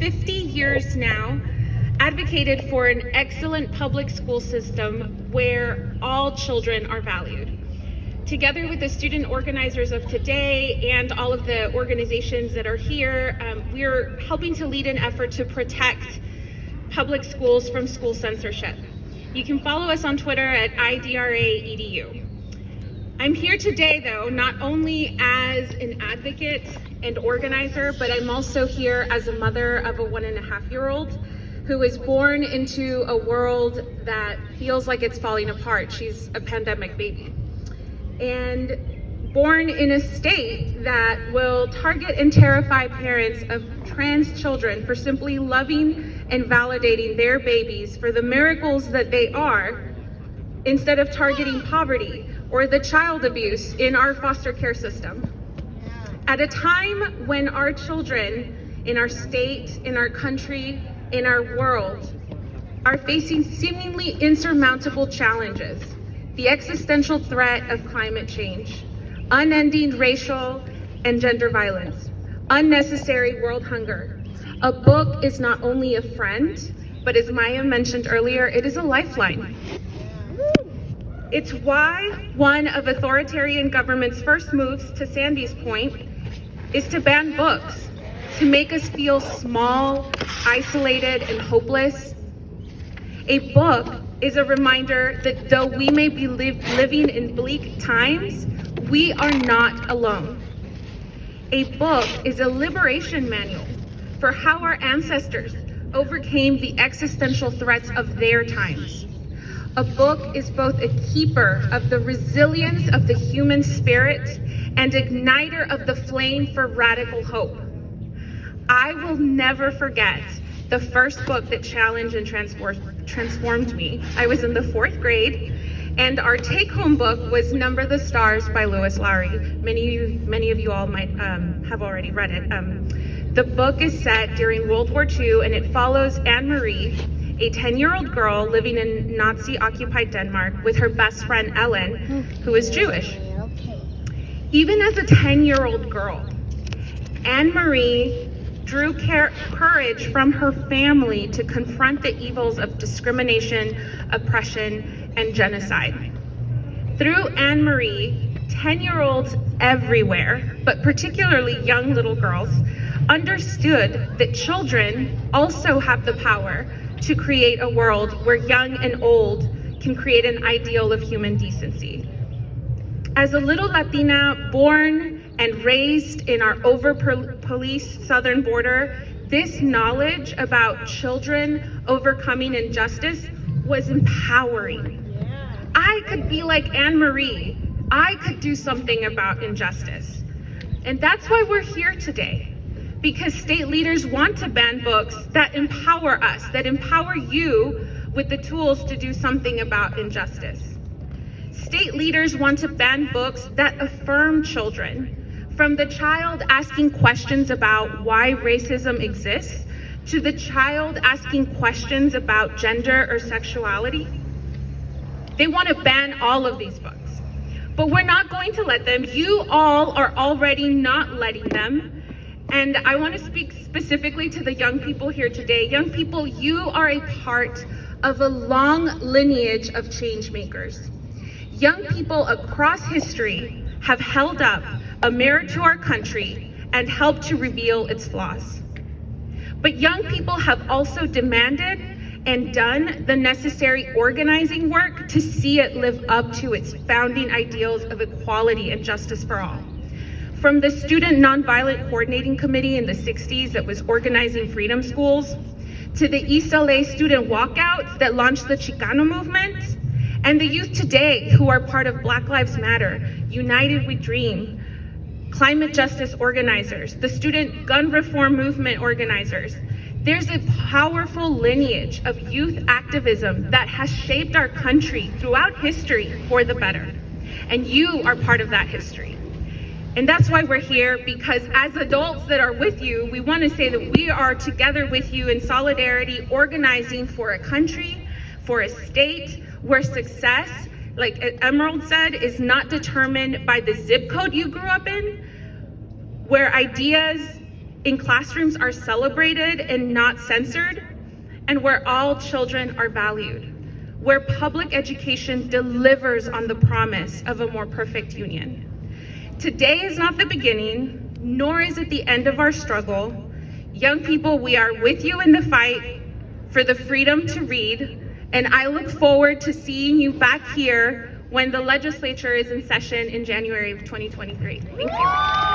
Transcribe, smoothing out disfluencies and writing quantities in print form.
50 years now, advocated for an excellent public school system where all children are valued. Together with the student organizers of today and all of the organizations that are here, we're helping to lead an effort to protect public schools from school censorship. You can follow us on Twitter at IDRA EDU. I'm here today, though, not only as an advocate and organizer, but I'm also here as a mother of a 1.5-year-old who was born into a world that feels like it's falling apart. She's a pandemic baby. And born in a state that will target and terrify parents of trans children for simply loving and validating their babies for the miracles that they are, instead of targeting poverty or the child abuse in our foster care system. At a time when our children in our state, in our country, in our world are facing seemingly insurmountable challenges, the existential threat of climate change, unending racial and gender violence, unnecessary world hunger. A book is not only a friend, but as Maya mentioned earlier, it is a lifeline. It's why one of authoritarian government's first moves, to Sandy's point, is to ban books, to make us feel small, isolated, and hopeless. A book is a reminder that though we may be living in bleak times, we are not alone. A book is a liberation manual for how our ancestors overcame the existential threats of their times. A book is both a keeper of the resilience of the human spirit and igniter of the flame for radical hope. I will never forget the first book that challenged and transformed me. I was in the 4th grade, and our take-home book was Number the Stars by Lewis Lowry. Many of you all might have already read it. The book is set during World War II, and it follows Anne-Marie, a 10-year-old girl living in Nazi-occupied Denmark with her best friend Ellen, who is Jewish. Even as a 10-year-old girl, Anne-Marie drew courage from her family to confront the evils of discrimination, oppression, and genocide. Through Anne-Marie, 10-year-olds everywhere, but particularly young little girls, understood that children also have the power to create a world where young and old can create an ideal of human decency. As a little Latina born and raised in our over-policed southern border, this knowledge about children overcoming injustice was empowering. I could be like Anne-Marie. I could do something about injustice. And that's why we're here today, because state leaders want to ban books that empower us, that empower you with the tools to do something about injustice. State leaders want to ban books that affirm children, from the child asking questions about why racism exists, to the child asking questions about gender or sexuality. They want to ban all of these books, but we're not going to let them. You all are already not letting them. And I want to speak specifically to the young people here today. Young people, you are a part of a long lineage of change makers. Young people across history have held up a mirror to our country and helped to reveal its flaws. But young people have also demanded and done the necessary organizing work to see it live up to its founding ideals of equality and justice for all. From the Student Nonviolent Coordinating Committee in the 60s that was organizing freedom schools, to the East LA student walkouts that launched the Chicano movement, and the youth today who are part of Black Lives Matter, United We Dream, climate justice organizers, the student gun reform movement organizers. There's a powerful lineage of youth activism that has shaped our country throughout history for the better. And you are part of that history. And that's why we're here, because as adults that are with you, we want to say that we are together with you in solidarity, organizing for a country, for a state where success, like Emerald said, is not determined by the zip code you grew up in, where ideas in classrooms are celebrated and not censored, and where all children are valued, where public education delivers on the promise of a more perfect union. Today is not the beginning, nor is it the end of our struggle. Young people, we are with you in the fight for the freedom to read, and I look forward to seeing you back here when the legislature is in session in January of 2023. Thank you.